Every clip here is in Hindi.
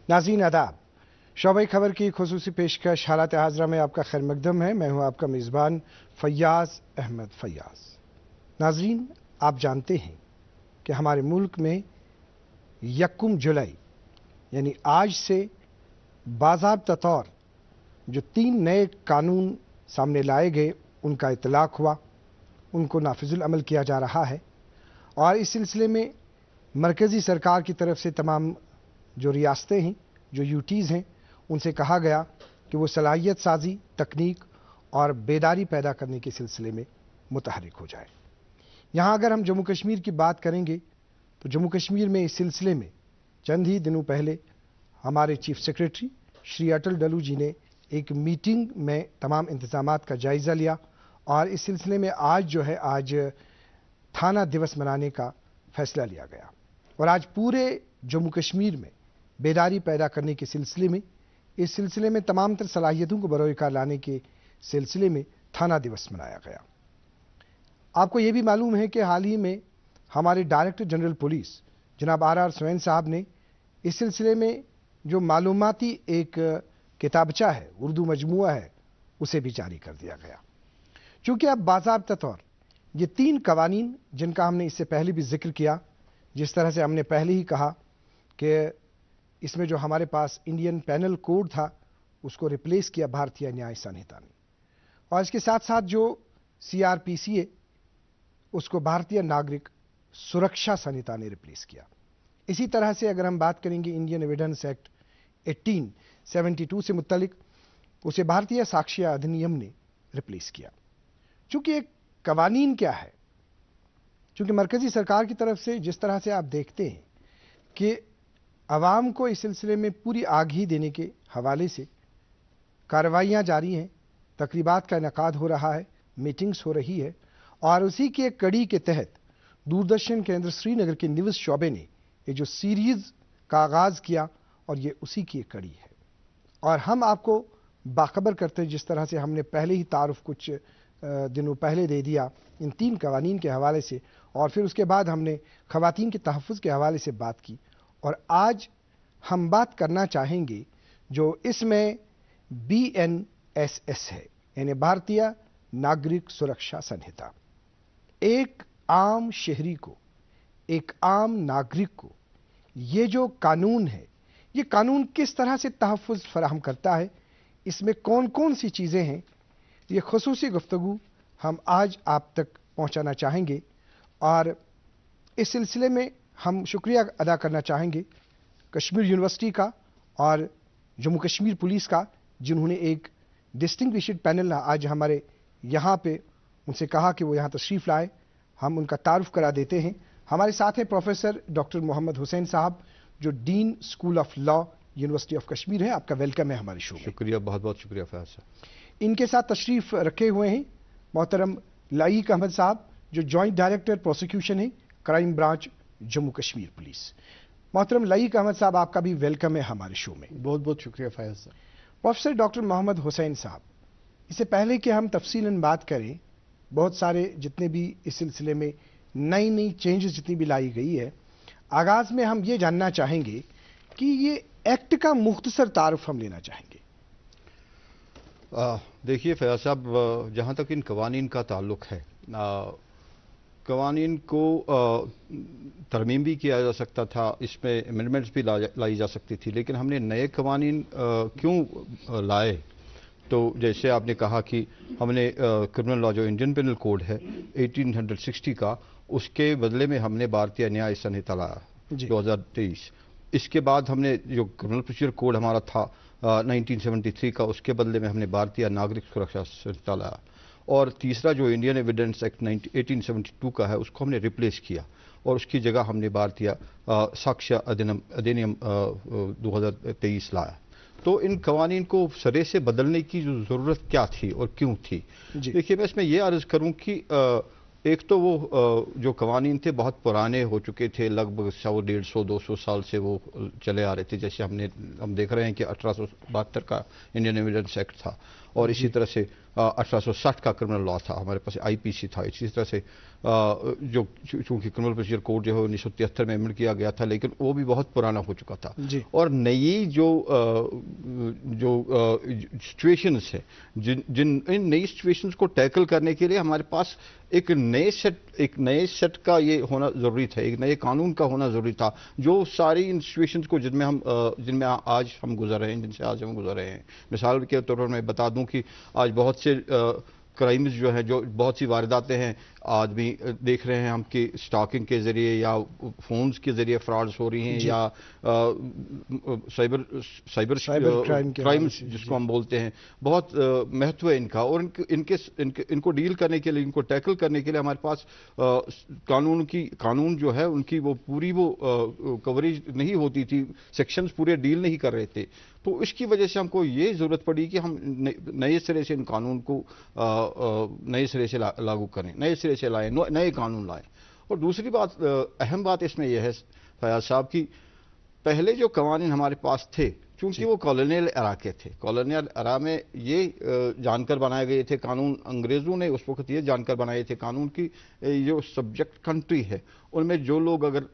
नाज़रीन आदाब, शोबे खबर की खुसूसी पेशकश हालात हाजरा में आपका खैर मकदम है। मैं हूं आपका मेज़बान फैयाज़ अहमद फैयाज़। नाज़रीन, आप जानते हैं कि हमारे मुल्क में 1 जुलाई यानी आज से बाज़ाब्ता तौर जो 3 नए कानून सामने लाए गए उनका इतलाक़ हुआ, उनको नाफिजुल अमल किया जा रहा है और इस सिलसिले में मरकज़ी सरकार की तरफ से तमाम जो रियासतें हैं, जो यूटीज़ हैं, उनसे कहा गया कि वो सलाहियत साजी, तकनीक और बेदारी पैदा करने के सिलसिले में मुतहरिक हो जाए। यहाँ अगर हम जम्मू कश्मीर की बात करेंगे तो जम्मू कश्मीर में इस सिलसिले में चंद ही दिनों पहले हमारे चीफ सेक्रेटरी श्री अटल डलू जी ने एक मीटिंग में तमाम इंतजामात का जायज़ा लिया और इस सिलसिले में आज थाना दिवस मनाने का फैसला लिया गया और आज पूरे जम्मू कश्मीर में बेदारी पैदा करने के सिलसिले में, इस सिलसिले में तमाम तर सलाहियतों को बरोकार लाने के सिलसिले में थाना दिवस मनाया गया। आपको यह भी मालूम है कि हाल ही में हमारे डायरेक्टर जनरल पुलिस जनाब RR सोहेन साहब ने इस सिलसिले में जो मालूमाती एक किताबचा है, उर्दू मजमुआ है, उसे भी जारी कर दिया गया। चूंकि अब बाज़ाब्ता तौर ये 3 कवानीन जिनका हमने इससे पहले भी जिक्र किया, जिस तरह से हमने पहले ही कहा कि इसमें जो हमारे पास इंडियन पेनल कोड था उसको रिप्लेस किया भारतीय न्याय संहिता ने और इसके साथ साथ जो CRPC है उसको भारतीय नागरिक सुरक्षा संहिता ने रिप्लेस किया। इसी तरह से अगर हम बात करेंगे इंडियन एविडेंस एक्ट 1872 से मुत्तलिक, उसे भारतीय साक्ष्य अधिनियम ने रिप्लेस किया। चूंकि एक कवानीन क्या है, चूंकि मरकजी सरकार की तरफ से जिस तरह से आप देखते हैं कि अवाम को इस सिलसिले में पूरी आगाही देने के हवाले से कार्रवाइयाँ जारी हैं, तकरीबात का इनेकाद हो रहा है, मीटिंग्स हो रही है और उसी की एक कड़ी के तहत दूरदर्शन केंद्र श्रीनगर के न्यूज़ शोबे ने ये जो सीरीज़ का आगाज़ किया और ये उसी की एक कड़ी है और हम आपको बाखबर करते हैं, जिस तरह से हमने पहले ही तारुफ कुछ दिनों पहले दे दिया इन 3 कवानीन के हवाले से और फिर उसके बाद हमने ख़वातीन के तहफ़्फ़ुज़ के हवाले से बात की और आज हम बात करना चाहेंगे जो इसमें BNSS है, यानी भारतीय नागरिक सुरक्षा संहिता। एक आम शहरी को, एक आम नागरिक को ये जो कानून है, ये कानून किस तरह से तहफ़्फ़ुज़ फराहम करता है, इसमें कौन कौन सी चीज़ें हैं, ये खुसूसी गुफ्तगू हम आज आप तक पहुंचाना चाहेंगे और इस सिलसिले में हम शुक्रिया अदा करना चाहेंगे कश्मीर यूनिवर्सिटी का और जम्मू कश्मीर पुलिस का, जिन्होंने एक डिस्टिंग्विश्ड पैनल आज हमारे यहाँ पे उनसे कहा कि वो यहाँ तशरीफ़ लाए। हम उनका तारुफ करा देते हैं। हमारे साथ हैं प्रोफेसर डॉक्टर मोहम्मद हुसैन साहब, जो dean school of law university of Kashmir है। आपका वेलकम है हमारे शो में। शुक्रिया, बहुत बहुत शुक्रिया फैज साहब। इनके साथ तशरीफ़ रखे हुए हैं मोहतरम लाइक अहमद साहब, जो जॉइंट डायरेक्टर प्रोसिक्यूशन है, crime branch, Jammu Kashmir police. मोहतरम लाइक अहमद साहब, आपका भी वेलकम है हमारे शो में। बहुत बहुत शुक्रिया फैज साहब। प्रोफेसर डॉक्टर मोहम्मद हुसैन साहब, इससे पहले कि हम तफसीलन बात करें, बहुत सारे जितने भी इस सिलसिले में नई नई चेंजेस जितनी भी लाई गई है, आगाज़ में हम ये जानना चाहेंगे कि ये एक्ट का मुख्तसर तारुफ हम लेना चाहेंगे। देखिए फैज साहब, जहाँ तक इन कवानीन का ताल्लुक़ है, कवानीन को तरमीम भी किया जा सकता था, इसमें अमेंडमेंट्स भी लाई जा सकती थी, लेकिन हमने नए कवानीन क्यों लाए? तो जैसे आपने कहा कि हमने क्रिमिनल लॉ जो इंडियन पेनल कोड है 1860 का, उसके बदले में हमने भारतीय न्याय संहिता लाया 2023। इसके बाद हमने जो क्रिमिनल प्रोसीजर कोड हमारा था 1973 का, उसके बदले में हमने भारतीय नागरिक सुरक्षा संहिता लाया और तीसरा जो इंडियन एविडेंस एक्ट 1872 का है उसको हमने रिप्लेस किया और उसकी जगह हमने भारतीय साक्ष्य अधिनियम 2023 लाया। तो इन कवानीन को सरे से बदलने की जो ज़रूरत क्या थी और क्यों थी? देखिए, मैं इसमें यह अर्ज़ करूं कि एक तो वो जो कवानीन थे बहुत पुराने हो चुके थे, लगभग 100, 150, 200 साल से वो चले आ रहे थे। जैसे हम देख रहे हैं कि 1872 का इंडियन एविडेंस एक्ट था और इसी तरह से 1860 का क्रिमिनल लॉ था, हमारे पास आईपीसी था। इसी तरह से जो चूंकि क्रिमिनल प्रोसीजर कोड जो है 1973 में अमेंड किया गया था, लेकिन वो भी बहुत पुराना हो चुका था। और नई जो सिचुएशंस है, जिन इन नई सिचुएशंस को टैकल करने के लिए हमारे पास एक नए सेट का ये होना जरूरी था, एक नए कानून का होना जरूरी था, जो सारी इन सिचुएशंस को जिनमें आज हम गुजर रहे हैं, जिनसे आज हम गुजर रहे हैं। मिसाल के तौर पर मैं बता दूं कि आज बहुत से क्राइम्स जो है, जो बहुत सी वारदातें हैं, आदमी देख रहे हैं हम कि स्टॉकिंग के जरिए या फोन्स के जरिए फ्रॉड्स हो रही हैं, या साइबर क्राइम्स जिसको हम बोलते हैं। बहुत महत्व है इनका, और इनको डील करने के लिए, इनको टैकल करने के लिए हमारे पास कानून जो है उनकी वो पूरी कवरेज नहीं होती थी, सेक्शंस पूरे डील नहीं कर रहे थे। तो इसकी वजह से हमको ये जरूरत पड़ी कि हम नए सिरे से इन कानून को नए सिरे से लागू करें, नए सिरे से लाएं, नए कानून लाएं। और दूसरी बात, अहम बात इसमें यह है फयाज साहब कि पहले जो कवानीन हमारे पास थे, चूंकि वो कॉलोनियल एरा के थे, कॉलोनियल एरा में ये जानकर बनाए गए थे कानून, अंग्रेजों ने उस वक्त ये जानकर बनाए थे कानून की जो सब्जेक्ट कंट्री है उनमें जो लोग, अगर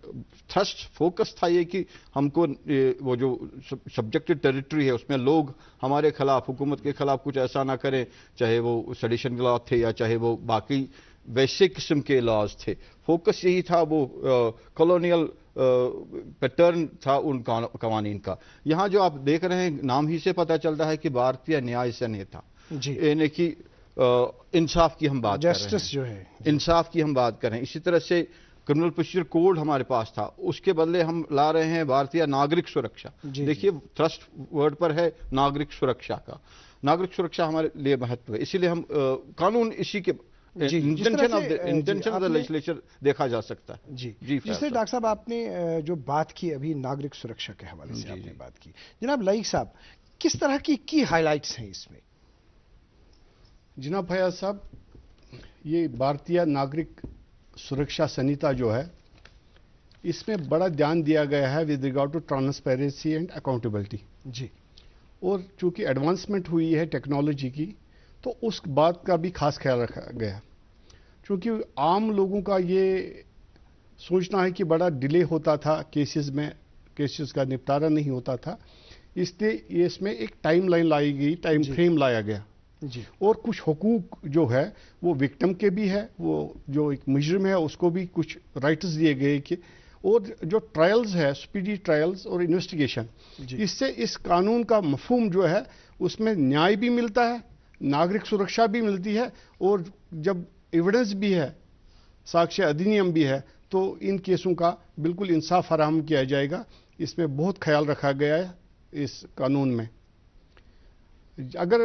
थ्रस्ट फोकस था ये कि हमको वो जो सब्जेक्टेड टेरिटरी है उसमें लोग हमारे खिलाफ, हुकूमत के खिलाफ कुछ ऐसा ना करें, चाहे वो सेडिशन के लॉ थे या चाहे वो बाकी वैसे किस्म के लॉज थे। फोकस यही था, वो कॉलोनियल पैटर्न था उन कवानीन का। यहाँ जो आप देख रहे हैं, नाम ही से पता चलता है कि भारतीय न्याय संहिता, यानी कि इंसाफ की हम बात कर रहे हैं, जस्टिस जो है, इंसाफ की हम बात कर रहे हैं। इसी तरह से क्रिमिनल प्रोसीजर कोड हमारे पास था, उसके बदले हम ला रहे हैं भारतीय नागरिक सुरक्षा। देखिए, थ्रस्ट वर्ड पर है नागरिक सुरक्षा का। नागरिक सुरक्षा हमारे लिए महत्व है, इसीलिए हम कानून इसी के इंटेंशन ऑफ द लेजिस्लेचर देखा जा सकता है। जी, जिससे डॉक्टर साहब आपने जो बात की अभी नागरिक सुरक्षा के हवाले से आपने बात की, जनाब लईक साहब, किस तरह की हाइलाइट्स हैं इसमें? जनाब फयाज साहब, ये भारतीय नागरिक सुरक्षा संहिता जो है, इसमें बड़ा ध्यान दिया गया है with regard to transparency and accountability. जी, और चूंकि एडवांसमेंट हुई है टेक्नोलॉजी की, तो उस बात का भी खास ख्याल रखा गया। क्योंकि आम लोगों का ये सोचना है कि बड़ा डिले होता था केसेस का निपटारा नहीं होता था, इसलिए इसमें एक टाइम लाइन लाई गई, टाइम फ्रेम लाया गया। जी, और कुछ हुकूक जो है वो विक्टिम के भी है, वो जो एक मुजरिम है उसको भी कुछ राइट्स दिए गए कि, और जो ट्रायल्स है, स्पीडी ट्रायल्स और इन्वेस्टिगेशन, इससे इस कानून का मफहूम जो है उसमें न्याय भी मिलता है, नागरिक सुरक्षा भी मिलती है, और जब एविडेंस भी है, साक्ष्य अधिनियम भी है, तो इन केसों का बिल्कुल इंसाफ फराहम किया जाएगा। इसमें बहुत ख्याल रखा गया है इस कानून में। अगर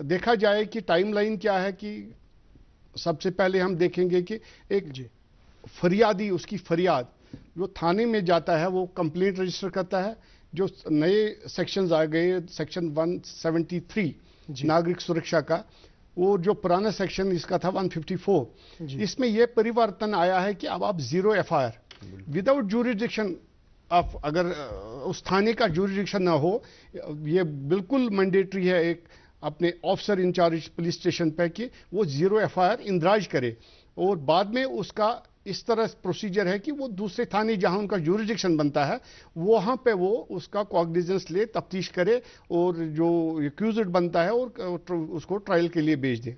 देखा जाए कि टाइमलाइन क्या है, कि सबसे पहले हम देखेंगे कि एक फरियादी, उसकी फरियाद जो थाने में जाता है वो कंप्लेंट रजिस्टर करता है। जो नए सेक्शंस आ गए, सेक्शन 173 नागरिक सुरक्षा का, वो जो पुराना सेक्शन इसका था 154, इसमें यह परिवर्तन आया है कि अब आप 0 FIR विदाउट ज्यूरिडिक्शन ऑफ, अगर उस थाने का ज्यूरिडिक्शन ना हो, ये बिल्कुल मैंडेटरी है एक अपने ऑफिसर इंचार्ज पुलिस स्टेशन पे कि वो 0 FIR इंदराज करे, और बाद में उसका इस तरह प्रोसीजर है कि वो दूसरे थाने जहां उनका ज्यूरिडिक्शन बनता है वहां पे वो उसका कॉग्निजेंस ले, तफ्तीश करे, और जो एक्यूज्ड बनता है और उसको ट्रायल के लिए भेज दे।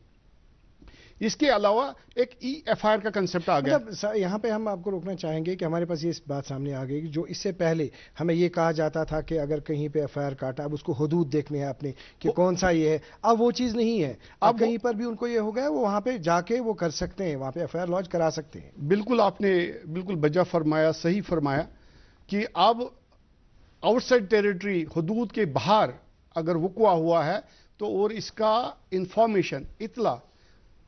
इसके अलावा एक EFIR का कंसेप्ट आ गया। मतलब यहाँ पे हम आपको रोकना चाहेंगे कि हमारे पास ये बात सामने आ गई कि जो इससे पहले हमें ये कहा जाता था कि अगर कहीं पे FIR काटा, अब उसको हुदूद देखने हैं अपने कि कौन सा ये है, अब वो चीज़ नहीं है। अब कहीं पर भी उनको ये हो गया, वो वहाँ पे जाके वो कर सकते हैं, वहाँ पे FIR लॉन्च करा सकते हैं। बिल्कुल, आपने बिल्कुल बजा फरमाया, सही फरमाया कि अब आउटसाइड टेरिटरी, हुदूद के बाहर अगर वक़्वा हुआ है तो, और इसका इंफॉर्मेशन, इतला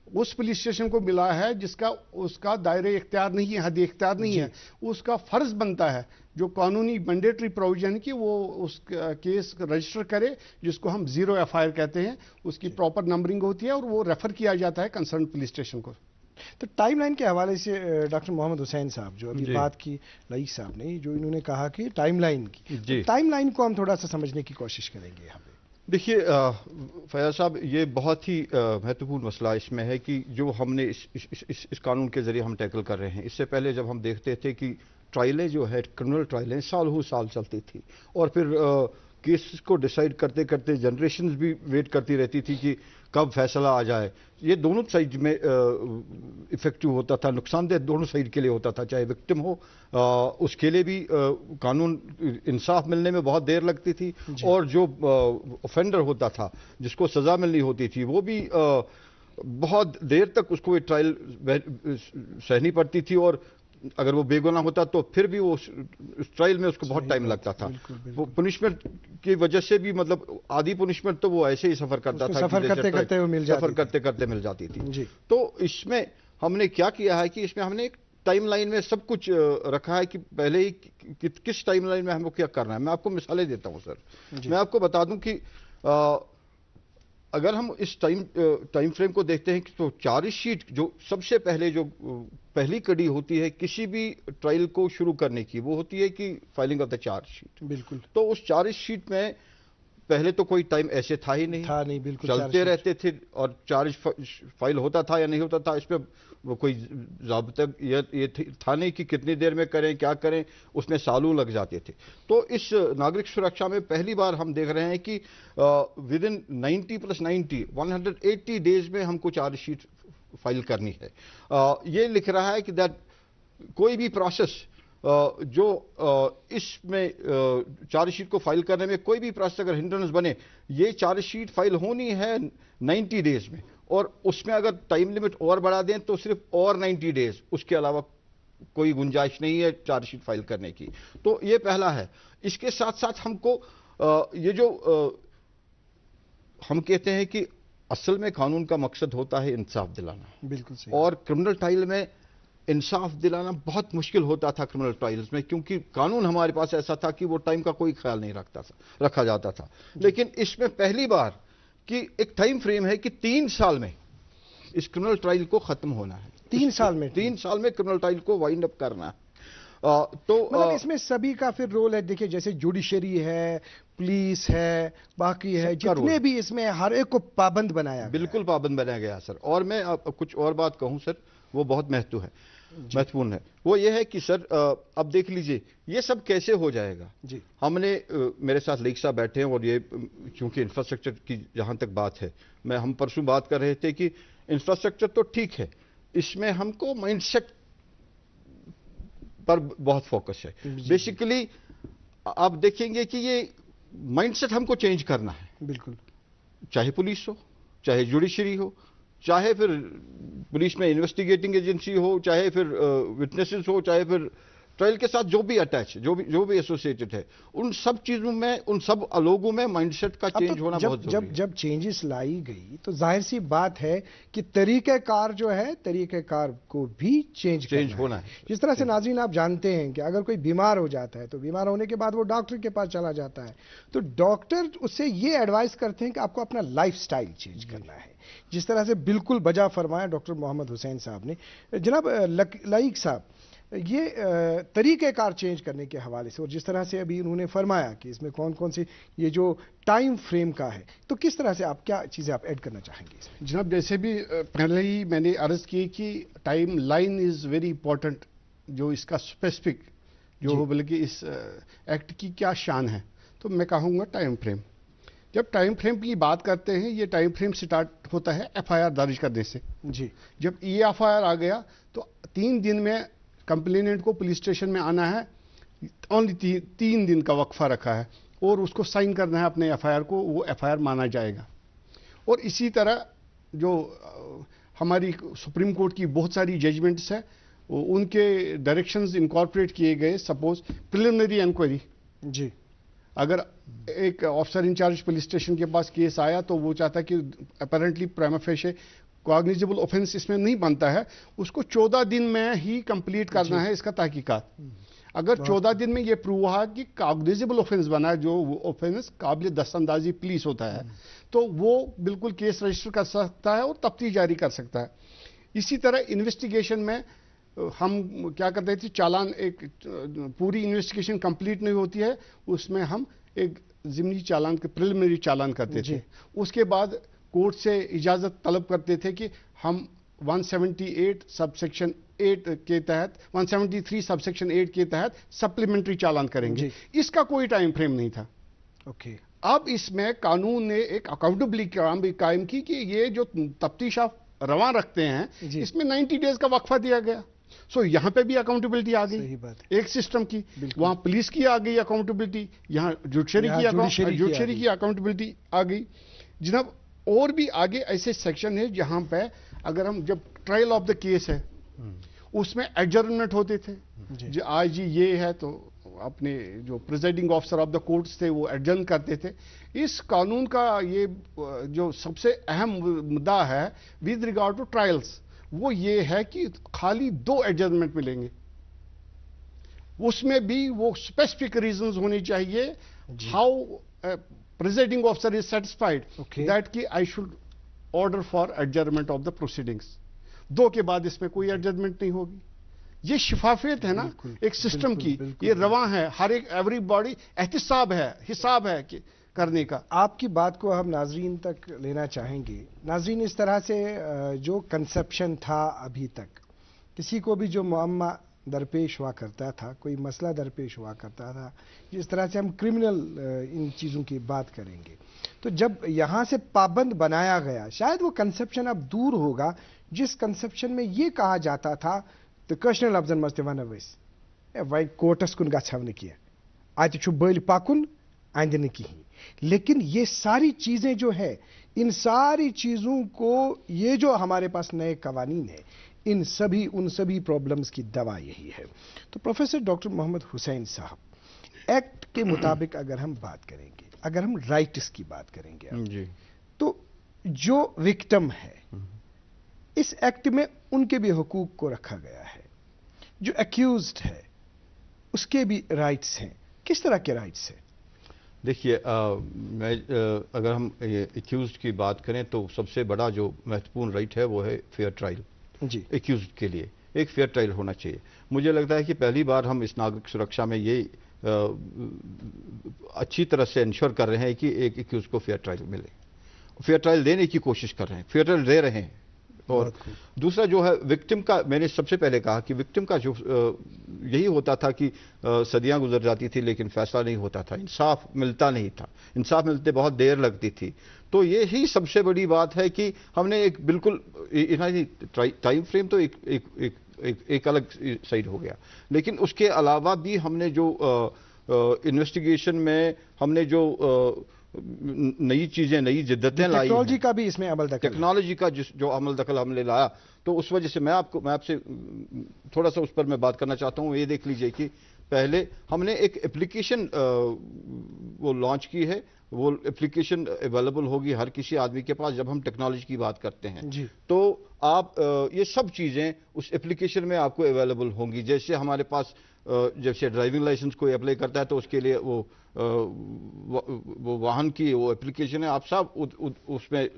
उस पुलिस स्टेशन को मिला है जिसका उसका दायरे इख्तियार नहीं है, हद इख्तियार नहीं है, उसका फर्ज बनता है जो कानूनी मैंडेटरी प्रोविजन कि वो उस केस रजिस्टर करे, जिसको हम 0 FIR कहते हैं। उसकी प्रॉपर नंबरिंग होती है और वो रेफर किया जाता है कंसर्न पुलिस स्टेशन को। तो टाइमलाइन के हवाले से डॉक्टर मोहम्मद हुसैन साहब, जो अभी बात की लईक साहब ने, जो इन्होंने कहा कि टाइमलाइन की, टाइमलाइन को हम थोड़ा सा समझने की कोशिश करेंगे यहाँ पे। देखिए फैयाज साहब, ये बहुत ही महत्वपूर्ण मसला इसमें है कि जो हमने इस कानून के जरिए हम टैकल कर रहे हैं। इससे पहले जब हम देखते थे कि ट्रायलें जो है, क्रिमिनल ट्रायलें सालों साल चलती थी, और फिर केस को डिसाइड करते करते जनरेशन्स भी वेट करती रहती थी कि कब फैसला आ जाए। ये दोनों साइड में इफेक्टिव होता था, नुकसानदेह दोनों साइड के लिए होता था, चाहे विक्टिम हो उसके लिए भी कानून इंसाफ मिलने में बहुत देर लगती थी, और जो ऑफेंडर होता था जिसको सज़ा मिलनी होती थी वो भी बहुत देर तक उसको ट्रायल सहनी पड़ती थी, और अगर वो बेगुनाह होता तो फिर भी वो उस ट्रायल में उसको बहुत टाइम लगता था। वो पनिशमेंट की वजह से भी, मतलब आधी पनिशमेंट तो वो ऐसे ही सफर करता था, सफर करते करते मिल जाती थी। तो इसमें हमने क्या किया है कि इसमें हमने एक टाइमलाइन में सब कुछ रखा है कि पहले ही किस टाइमलाइन में हमको क्या करना है। मैं आपको मिसालें देता हूं सर। मैं आपको बता दूं कि अगर हम इस टाइम फ्रेम को देखते हैं तो चार्जशीट जो सबसे पहले जो पहली कड़ी होती है किसी भी ट्रायल को शुरू करने की, वो होती है कि फाइलिंग ऑफ द चार्जशीट। बिल्कुल। तो उस चार्जशीट में पहले तो कोई टाइम ऐसे था ही नहीं, बिल्कुल चलते रहते थे, और चार्ज फाइल होता था या नहीं होता था, इस पर वो कोई ज़ाब्ता ये था नहीं कि कितनी देर में करें, क्या करें, उसमें सालों लग जाते थे। तो इस नागरिक सुरक्षा में पहली बार हम देख रहे हैं कि विद इन 90 + 90 180 डेज में हमको चार्जशीट फाइल करनी है। ये लिख रहा है कि दैट कोई भी प्रोसेस जो इसमें चार्जशीट को फाइल करने में कोई भी प्रोसेस अगर हिंड्रेंस बने, ये चार्जशीट फाइल होनी है 90 डेज में, और उसमें अगर टाइम लिमिट और बढ़ा दें तो सिर्फ और 90 डेज, उसके अलावा कोई गुंजाइश नहीं है चार्जशीट फाइल करने की। तो ये पहला है। इसके साथ साथ हमको ये जो हम कहते हैं कि असल में कानून का मकसद होता है इंसाफ दिलाना। बिल्कुल सही। और क्रिमिनल ट्रायल में इंसाफ दिलाना बहुत मुश्किल होता था क्रिमिनल ट्रायल्स में, क्योंकि कानून हमारे पास ऐसा था कि वो टाइम का कोई ख्याल नहीं रखा जाता था। लेकिन इसमें पहली बार कि एक टाइम फ्रेम है कि 3 साल में इस क्रिमिनल ट्रायल को खत्म होना है। 3 साल में क्रिमिनल ट्रायल को वाइंड अप करना है। तो मतलब इसमें सभी का फिर रोल है। देखिए, जैसे जुडिशरी है, पुलिस है, बाकी है, जितने भी इसमें हर एक को पाबंद बनाया, बिल्कुल पाबंद बनाया गया सर। और मैं कुछ और बात कहूं सर, वो बहुत महत्वपूर्ण है। वो ये है कि सर अब देख लीजिए ये सब कैसे हो जाएगा जी। हमने मेरे साथ लीक साहब बैठे हैं, और ये चूंकि इंफ्रास्ट्रक्चर की जहां तक बात है, हम परसों बात कर रहे थे कि इंफ्रास्ट्रक्चर तो ठीक है, इसमें हमको माइंडसेट पर बहुत फोकस है। बेसिकली आप देखेंगे कि ये माइंडसेट हमको चेंज करना है। बिल्कुल। चाहे पुलिस हो, चाहे जुडिशरी हो, चाहे फिर पुलिस में इन्वेस्टिगेटिंग एजेंसी हो, चाहे फिर विटनेसेस हो, चाहे फिर ट्रायल के साथ जो भी अटैच, जो भी एसोसिएटेड है, उन सब चीजों में, उन सब लोगों में माइंडसेट का चेंज होना बहुत जरूरी है। जब चेंजेस लाई गई तो जाहिर सी बात है कि तरीक़ेकार जो है, तरीक़ेकार को भी चेंज होना है। जिस तरह से नाज़रीन आप जानते हैं कि अगर कोई बीमार हो जाता है तो बीमार होने के बाद वो डॉक्टर के पास चला जाता है, तो डॉक्टर उससे ये एडवाइस करते हैं कि आपको अपना लाइफस्टाइल चेंज करना है। जिस तरह से बिल्कुल बजा फरमाया डॉक्टर मोहम्मद हुसैन साहब ने। जनाब लाइक साहब, ये तरीक़ेकार चेंज करने के हवाले से, और जिस तरह से अभी उन्होंने फरमाया कि इसमें कौन कौन सी ये जो टाइम फ्रेम का है, तो किस तरह से आप क्या चीज़ें आप ऐड करना चाहेंगे इसमें? जनाब, जैसे भी पहले ही मैंने अर्ज़ की कि time line is very important, जो इसका स्पेसिफिक जो हो, बल्कि इस एक्ट की क्या शान है, तो मैं कहूँगा टाइम फ्रेम। जब टाइम फ्रेम की बात करते हैं, ये टाइम फ्रेम स्टार्ट होता है एफआईआर दर्ज करने से जी। जब ये एफआईआर आ गया तो 3 दिन में कंप्लेनेंट को पुलिस स्टेशन में आना है। ओनली 3 दिन का वक्फा रखा है, और उसको साइन करना है अपने एफआईआर को, वो एफआईआर माना जाएगा। और इसी तरह जो हमारी सुप्रीम कोर्ट की बहुत सारी जजमेंट्स है, उनके डायरेक्शंस इनकॉर्पोरेट किए गए। सपोज प्रिलिमिनरी इंक्वायरी जी, अगर एक ऑफिसर इंचार्ज पुलिस स्टेशन के पास केस आया तो वो चाहता है कि अपेरेंटली प्राइमा फेशे कॉग्निजेबल ऑफेंस इसमें नहीं बनता है, उसको 14 दिन में ही कंप्लीट करना है इसका तहकीकात। अगर 14 दिन में ये प्रूव हुआ कि कॉग्निजेबल ऑफेंस बना है, जो ऑफेंस काबिल दस्तंदाजी पुलिस होता है, तो वो बिल्कुल केस रजिस्टर कर सकता है और तफ्तीश जारी कर सकता है। इसी तरह इन्वेस्टिगेशन में हम क्या करते थे, चालान, एक पूरी इन्वेस्टिगेशन कंप्लीट नहीं होती है, उसमें हम एक ज़िमनी चालान के प्रिलिमिनरी चालान करते थे, उसके बाद कोर्ट से इजाज़त तलब करते थे कि हम 178 सबसेक्शन 8 के तहत 173 सबसेक्शन 8 के तहत सप्लीमेंट्री चालान करेंगे। इसका कोई टाइम फ्रेम नहीं था। ओके। अब इसमें कानून ने एक अकाउंटेबिलिटी कायम की कि ये जो तफ्तीश आप रवां रखते हैं इसमें 90 डेज का वक्फा दिया गया। सो यहाँ पे भी अकाउंटेबिलिटी आ गई, सही बात, एक सिस्टम की। वहां पुलिस की आ गई अकाउंटेबिलिटी, यहाँ जुडिशरी की अकाउंटेबिलिटी आ गई जनाब। और भी आगे ऐसे सेक्शन है जहां पे अगर हम, जब ट्रायल ऑफ द केस है उसमें एडजर्नमेंट होते थे, आज जी ये है तो अपने जो presiding officer of the courts थे वो एडजर्न करते थे। इस कानून का ये जो सबसे अहम मुद्दा है विद रिगार्ड टू ट्रायल्स, वो ये है कि खाली 2 एडजर्नमेंट मिलेंगे, उसमें भी वो स्पेसिफिक रीजंस होनी चाहिए। How presiding officer is satisfied that कि I should order for adjournment of the proceedings. 2 के बाद इसमें कोई एडजर्नमेंट नहीं होगी। ये शिफाफियत है ना एक सिस्टम की, ये रवां है, हर एक एवरीबॉडी एहतिसाब है, हिसाब है कि करने का। आपकी बात को हम नाजरीन तक लेना चाहेंगे। नाजरीन, इस तरह से जो कंसेप्शन था अभी तक, किसी को भी जो मुअम्मा दरपेश हुआ करता था, कोई मसला दरपेश हुआ करता था, जिस तरह से हम क्रिमिनल इन चीज़ों की बात करेंगे, तो जब यहाँ से पाबंद बनाया गया, शायद वो कंसेप्शन अब दूर होगा जिस कंसेप्शन में ये कहा जाता था तो कश्मीर लफ्जन मस्त वह कोर्टस कुन गन किया, अत बल पकुन अंद न कहीं। लेकिन ये सारी चीज़ें जो है, इन सारी चीज़ों को, ये जो हमारे पास नए कवानीन है, उन सभी प्रॉब्लम्स की दवा यही है। तो प्रोफेसर डॉक्टर मोहम्मद हुसैन साहब, एक्ट के मुताबिक अगर हम बात करेंगे, अगर हम राइट्स की बात करेंगे जी, तो जो विक्टिम है इस एक्ट में उनके भी हुकूक को रखा गया है, जो एक्यूज्ड है उसके भी राइट्स हैं। किस तरह के राइट्स हैं? देखिए, अगर हम एक्यूज्ड की बात करें तो सबसे बड़ा जो महत्वपूर्ण राइट है वो है फेयर ट्रायल। जी, एक्यूज्ड के लिए एक फेयर ट्रायल होना चाहिए। मुझे लगता है कि पहली बार हम इस नागरिक सुरक्षा में ये अच्छी तरह से इंश्योर कर रहे हैं कि एक एक्यूज को फेयर ट्रायल मिले, फेयर ट्रायल देने की कोशिश कर रहे हैं, फेयर ट्रायल दे रहे हैं। और दूसरा जो है विक्टिम का, मैंने सबसे पहले कहा कि विक्टिम का जो यही होता था कि सदियां गुजर जाती थी लेकिन फैसला नहीं होता था, इंसाफ मिलता नहीं था, इंसाफ मिलते बहुत देर लगती थी। तो ये ही सबसे बड़ी बात है कि हमने एक बिल्कुल टाइम फ्रेम तो एक अलग साइड हो गया, लेकिन उसके अलावा भी हमने जो इन्वेस्टिगेशन में हमने जो नई चीजें, नई जिद्दतें लाई, टेक्नोलॉजी का भी इसमें अमल दखल, टेक्नोलॉजी का जो अमल दखल हमने लाया, तो उस वजह से मैं आपसे थोड़ा सा उस पर मैं बात करना चाहता हूं। ये देख लीजिए कि पहले हमने एक एप्लीकेशन वो लॉन्च की है, वो एप्लीकेशन अवेलेबल होगी हर किसी आदमी के पास। जब हम टेक्नोलॉजी की बात करते हैं जी, तो आप ये सब चीजें उस एप्लीकेशन में आपको अवेलेबल होंगी। जैसे हमारे पास जैसे ड्राइविंग लाइसेंस कोई अप्लाई करता है तो उसके लिए वो वाहन की वो एप्लीकेशन है, आप सब उसमें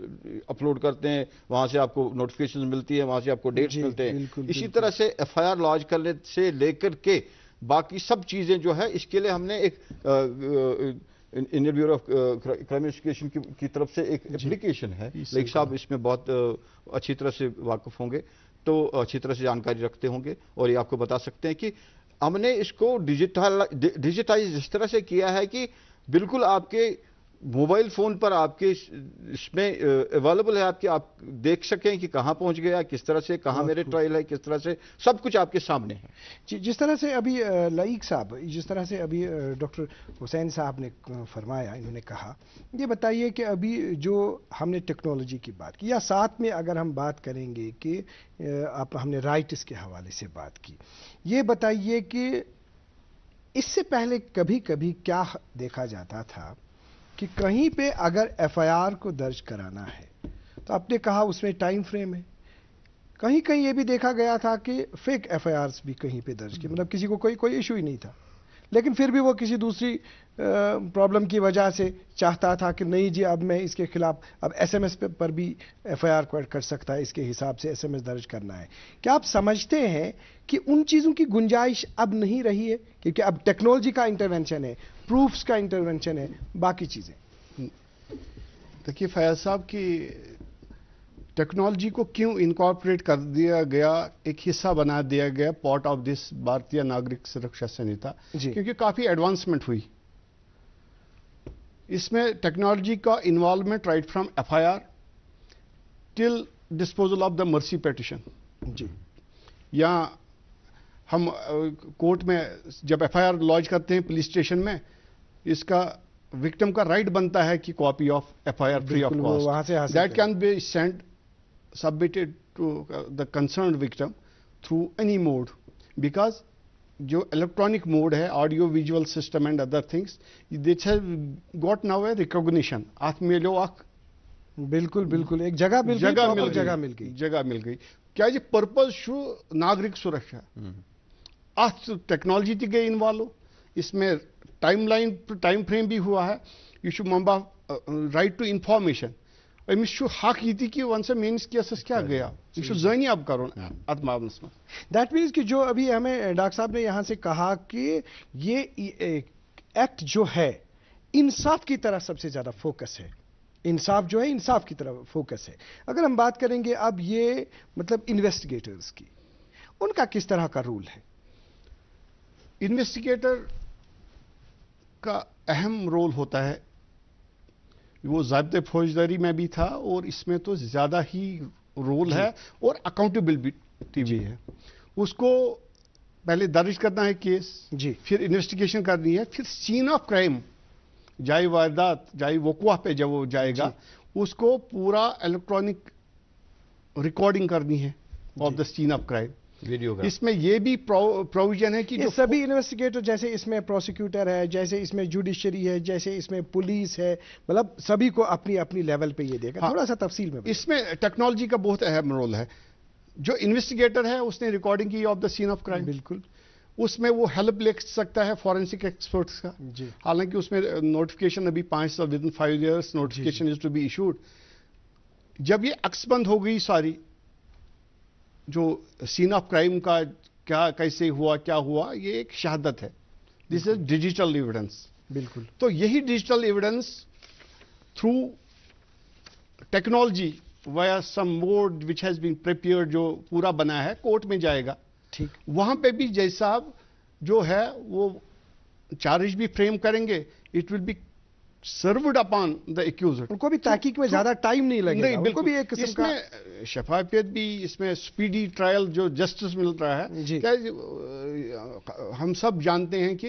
अपलोड करते हैं, वहां से आपको नोटिफिकेशन मिलती है, वहां से आपको डेट्स मिलते हैं। इसी तरह से एफआईआर लॉन्च करने से लेकर के बाकी सब चीजें जो है, इसके लिए हमने एक Indian bureau of crime investigation की तरफ से एक एप्लीकेशन है। लेकिन साहब इसमें बहुत अच्छी तरह से वाकिफ होंगे, तो अच्छी तरह से जानकारी रखते होंगे और ये आपको बता सकते हैं कि हमने इसको डिजिटाइज इस तरह से किया है कि बिल्कुल आपके मोबाइल फोन पर आपके इसमें अवेलेबल है, आप देख सकें कि कहां पहुंच गया, किस तरह से, कहां मेरे ट्रायल है, किस तरह से, सब कुछ आपके सामने है। जिस तरह से अभी लाइक साहब, जिस तरह से अभी डॉक्टर हुसैन साहब ने फरमाया, इन्होंने कहा, ये बताइए कि अभी जो हमने टेक्नोलॉजी की बात की, या साथ में अगर हम बात करेंगे कि हमने राइट्स के हवाले से बात की, ये बताइए कि इससे पहले कभी कभी क्या देखा जाता था कि कहीं पे अगर एफआईआर को दर्ज कराना है तो आपने कहा उसमें टाइम फ्रेम है, कहीं कहीं ये भी देखा गया था कि फेक एफआईआर्स भी कहीं पे दर्ज की, मतलब किसी को कोई इशू ही नहीं था, लेकिन फिर भी वो किसी दूसरी प्रॉब्लम की वजह से चाहता था कि नहीं जी अब मैं इसके खिलाफ अब एसएमएस पर भी एफआईआर कर सकता है, इसके हिसाब से एसएमएस दर्ज करना है। क्या आप समझते हैं कि उन चीज़ों की गुंजाइश अब नहीं रही है, क्योंकि अब टेक्नोलॉजी का इंटरवेंशन है, प्रूफ्स का इंटरवेंशन है, बाकी चीज़ें? देखिए फैयाज साहब की टेक्नोलॉजी को क्यों इनकॉर्पोरेट कर दिया गया, एक हिस्सा बना दिया गया पार्ट ऑफ दिस भारतीय नागरिक सुरक्षा संहिता, क्योंकि काफी एडवांसमेंट हुई इसमें। टेक्नोलॉजी का involvement right from FIR till disposal of the mercy petition जी, या हम कोर्ट में जब एफआईआर लॉन्च करते हैं पुलिस स्टेशन में, इसका विक्टिम का राइट बनता है कि copy of FIR free of cost that can be sent submitted to the concerned victim through any mode, because जो इलेक्ट्रॉनिक मोड है, audio visual system and other things, this has got now A recognition. आत मिलो आख बिल्कुल बिल्कुल एक जगह मिल गई। क्या जी पर्पज शू नागरिक सुरक्षा आत टेक्नोलॉजी ती गई इन्वॉल्व, इसमें टाइम फ्रेम भी हुआ है। यू शू मम्बा राइट टू इंफॉर्मेशन अमिस हक ये कि वन से मेनिस केसस क्या गया, यह जानी अब करो अत मामलस में। दैट मीन्स कि जो अभी हमें डॉक्टर साहब ने यहां से कहा कि ये एक्ट जो है इंसाफ की तरफ सबसे ज्यादा फोकस है, इंसाफ जो है इंसाफ की तरफ फोकस है। अगर हम बात करेंगे अब ये मतलब इन्वेस्टिगेटर्स की, उनका किस तरह का रूल है? इन्वेस्टिगेटर का अहम रोल होता है, वो ज़ाब्ते फौजदारी में भी था और इसमें तो ज्यादा ही रोल है, और अकाउंटेबिलिटी भी है। उसको पहले दर्ज करना है केस जी, फिर इन्वेस्टिगेशन करनी है, फिर सीन ऑफ क्राइम जाए वारदात जाए वक़्वा पे जब वो जाएगा उसको पूरा इलेक्ट्रॉनिक रिकॉर्डिंग करनी है of the scene of crime, video. इसमें ये भी प्रोविजन है कि जो सभी इन्वेस्टिगेटर, जैसे इसमें प्रोसिक्यूटर है, जैसे इसमें जुडिशरी है, जैसे इसमें पुलिस है, मतलब सभी को अपनी अपनी लेवल पे ये देगा। थोड़ा सा तफसील में इसमें टेक्नोलॉजी का बहुत अहम रोल है। जो इन्वेस्टिगेटर है उसने रिकॉर्डिंग की of the scene of crime, बिल्कुल उसमें वो हेल्प ले सकता है फॉरेंसिक एक्सपर्ट्स का। हालांकि उसमें नोटिफिकेशन अभी 5 साल within 5 years notification is to be issued. जब ये अक्सबंद हो गई सारी, जो सीन ऑफ क्राइम का क्या कैसे हुआ क्या हुआ, ये एक शहादत है, दिस इज डिजिटल एविडेंस। बिल्कुल, तो यही digital evidence through technology via some mode which has been prepared, जो पूरा बना है, कोर्ट में जाएगा। ठीक, वहां पे भी जज साहब जो है वो चार्ज भी फ्रेम करेंगे, it will be served upon the accused. उनको भी तहकीक में ज्यादा टाइम नहीं लगेगा, उनको भी एक किस्म का इसमें शफाफियत भी, इसमें स्पीडी ट्रायल जो जस्टिस मिल रहा है। क्या हम सब जानते हैं कि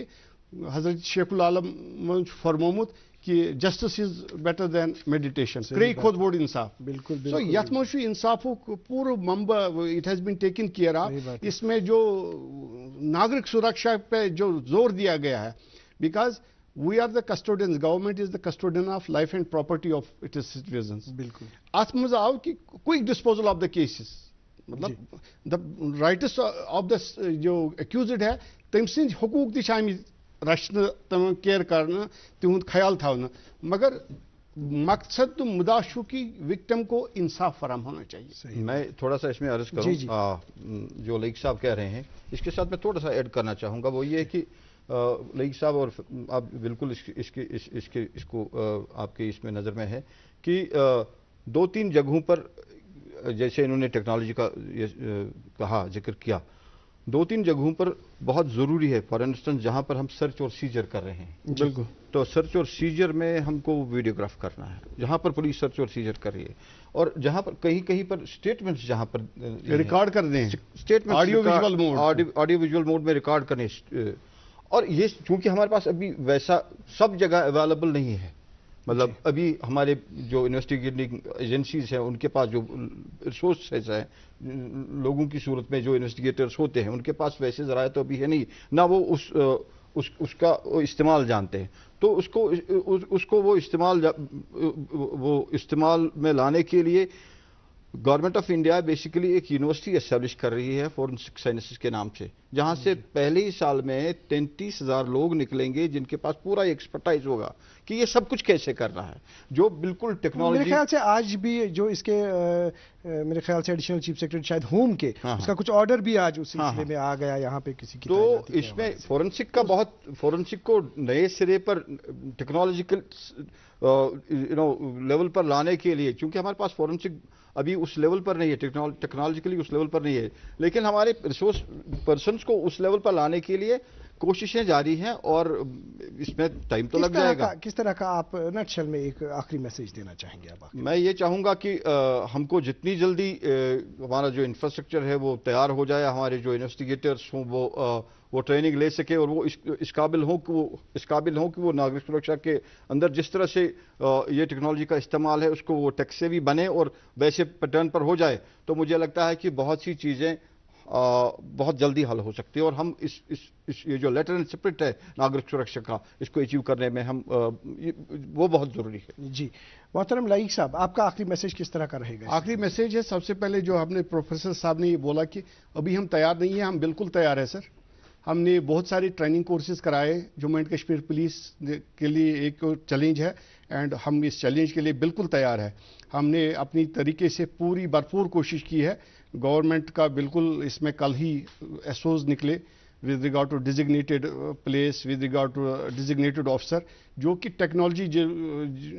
हजरत शेखुल आलम फरमोमुत कि justice is better than meditation, क्रे खुद बोर्ड इंसाफ। बिल्कुल सो यथ मोशु इंसाफ पूरा मंबर it has been taken care of. इसमें जो नागरिक सुरक्षा पे जो जोर दिया गया है, because we are the custodians, government is the custodian of life and property of its citizens. बिल्कुल, अत मज आओ कि quick disposal of the cases, मतलब द राइट्स ऑफ द जो एक्यूज्ड है तम सिंद हुकूक ति रचन तम केयर करना तिहुंद ख्याल थावना, मगर मकसद तो मुद्दा शु कि विक्टिम को इंसाफ फराम होना चाहिए। मैं थोड़ा सा इसमें अर्ज करूं, जो लईक साहब कह रहे हैं इसके साथ मैं थोड़ा सा ऐड करना चाहूंगा। वो ये है कि लईक साहब, और आप बिल्कुल इसको आपके इसमें नज़र में है कि 2-3 जगहों पर, जैसे इन्होंने टेक्नोलॉजी का कहा, जिक्र किया, 2-3 जगहों पर बहुत ज़रूरी है। फॉर इंस्टेंस जहाँ पर हम सर्च और सीजर कर रहे हैं, बिल्कुल, तो सर्च और सीजर में हमको वीडियोग्राफ करना है, जहाँ पर पुलिस सर्च और सीजर कर रही है, और जहाँ पर कहीं कहीं पर स्टेटमेंट्स जहाँ पर रिकॉर्ड कर दें, स्टेटमेंट ऑडियो विजुअल मोड में रिकॉर्ड करने। और ये चूंकि हमारे पास अभी वैसा सब जगह अवेलेबल नहीं है, मतलब अभी हमारे जो इन्वेस्टिगेटिंग एजेंसीज हैं उनके पास जो रिसोर्सेज हैं, लोगों की सूरत में जो इन्वेस्टिगेटर्स होते हैं उनके पास वैसे ज़राए तो अभी है नहीं, ना वो उसका इस्तेमाल जानते हैं। तो उसको वो इस्तेमाल में लाने के लिए गवर्नमेंट ऑफ इंडिया बेसिकली एक यूनिवर्सिटी एस्टेब्लिश कर रही है फोरेंसिक साइंसेस के नाम से, जहां से पहले ही साल में 33,000 लोग निकलेंगे जिनके पास पूरा एक्सपर्टाइज होगा कि ये सब कुछ कैसे कर रहा है, जो बिल्कुल टेक्नोलॉजी। मेरे ख्याल से आज भी जो इसके मेरे ख्याल से एडिशनल चीफ सेक्रेटरी शायद होम के, उसका कुछ ऑर्डर भी आज उस सिलसिले में आ गया यहाँ पे किसी की। तो इसमें फोरेंसिक का बहुत, फोरेंसिक को नए सिरे पर टेक्नोलॉजिकल लेवल पर लाने के लिए, क्योंकि हमारे पास फोरेंसिक अभी उस लेवल पर नहीं है, टेक्नोलॉजिकली उस लेवल पर नहीं है, लेकिन हमारे रिसोर्स पर्सन्स को उस लेवल पर लाने के लिए कोशिशें जारी हैं और इसमें टाइम तो लग जाएगा। किस तरह का आप नटशेल में एक आखिरी मैसेज देना चाहेंगे आप? मैं ये चाहूंगा कि हमको जितनी जल्दी हमारा जो इंफ्रास्ट्रक्चर है वो तैयार हो जाए, हमारे जो इन्वेस्टिगेटर्स हों वो ट्रेनिंग ले सके और वो इस काबिल हों कि वो नागरिक सुरक्षा के अंदर जिस तरह से ये टेक्नोलॉजी का इस्तेमाल है उसको वो टेक से भी बने और वैसे पैटर्न पर हो जाए, तो मुझे लगता है कि बहुत सी चीज़ें बहुत जल्दी हल हो सकती है और हम इस ये जो लेटर एंड स्पिरिट है नागरिक सुरक्षा का, इसको अचीव करने में हम वो बहुत जरूरी है। जी मोहतरम लाइक साहब, आपका आखिरी मैसेज किस तरह का रहेगा? आखिरी मैसेज है, सबसे पहले जो आपने प्रोफेसर साहब ने ये बोला कि अभी हम तैयार नहीं है, हम बिल्कुल तैयार है सर। हमने बहुत सारी ट्रेनिंग कोर्सेज कराए, जम्मू एंड कश्मीर पुलिस के लिए एक चैलेंज है एंड हम इस चैलेंज के लिए बिल्कुल तैयार है। हमने अपनी तरीके से पूरी भरपूर कोशिश की है। गवर्नमेंट का बिल्कुल इसमें कल ही एसओज निकले with regard to designated place, with regard to designated officer, जो कि टेक्नोलॉजी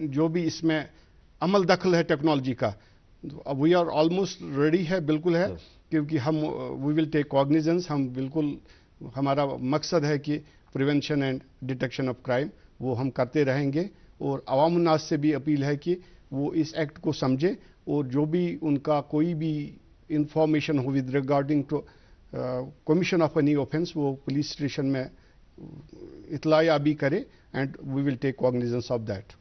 जो भी इसमें अमल दखल है टेक्नोलॉजी का, वी आर ऑलमोस्ट रेडी है, बिल्कुल है, क्योंकि हम वी विल टेक कॉग्निजेंस। हम बिल्कुल, हमारा मकसद है कि prevention and detection of crime वो हम करते रहेंगे और अवाम उन्नास से भी अपील है कि वो इस एक्ट को समझे और जो भी उनका कोई भी इंफॉर्मेशन हो with regarding to commission of any offence, वो पुलिस स्टेशन में इतलायाबी करे and we will take cognizance of that.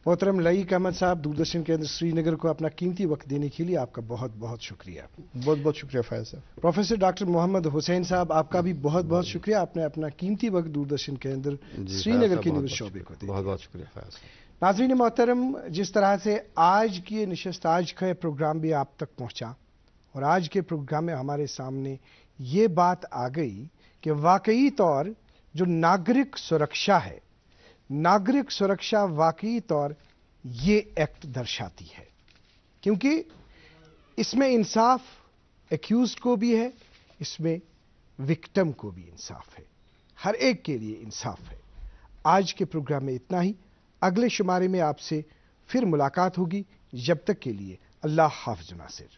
मोहतरम लईक अहमद साहब, दूरदर्शन केंद्र श्रीनगर को अपना कीमती वक्त देने के लिए आपका बहुत बहुत शुक्रिया। बहुत बहुत शुक्रिया फैज साहब। प्रोफेसर डॉक्टर मोहम्मद हुसैन साहब, आपका भी बहुत बहुत शुक्रिया, आपने अपना कीमती वक्त दूरदर्शन केंद्र श्रीनगर के न्यूज़ शोबे को दिया। बहुत बहुत शुक्रिया फैज। नाज़रीन मोहतरम, जिस तरह से आज की नशिस्त, आज का प्रोग्राम भी आप तक पहुंचा और आज के प्रोग्राम में हमारे सामने ये बात आ गई कि वाकई तौर जो नागरिक सुरक्षा है, नागरिक सुरक्षा वाकई तौर ये एक्ट दर्शाती है, क्योंकि इसमें इंसाफ एक्यूज्ड को भी है, इसमें विक्टिम को भी इंसाफ है, हर एक के लिए इंसाफ है। आज के प्रोग्राम में इतना ही। अगले शुमारे में आपसे फिर मुलाकात होगी। जब तक के लिए अल्लाह हाफ़िज़ नासिर।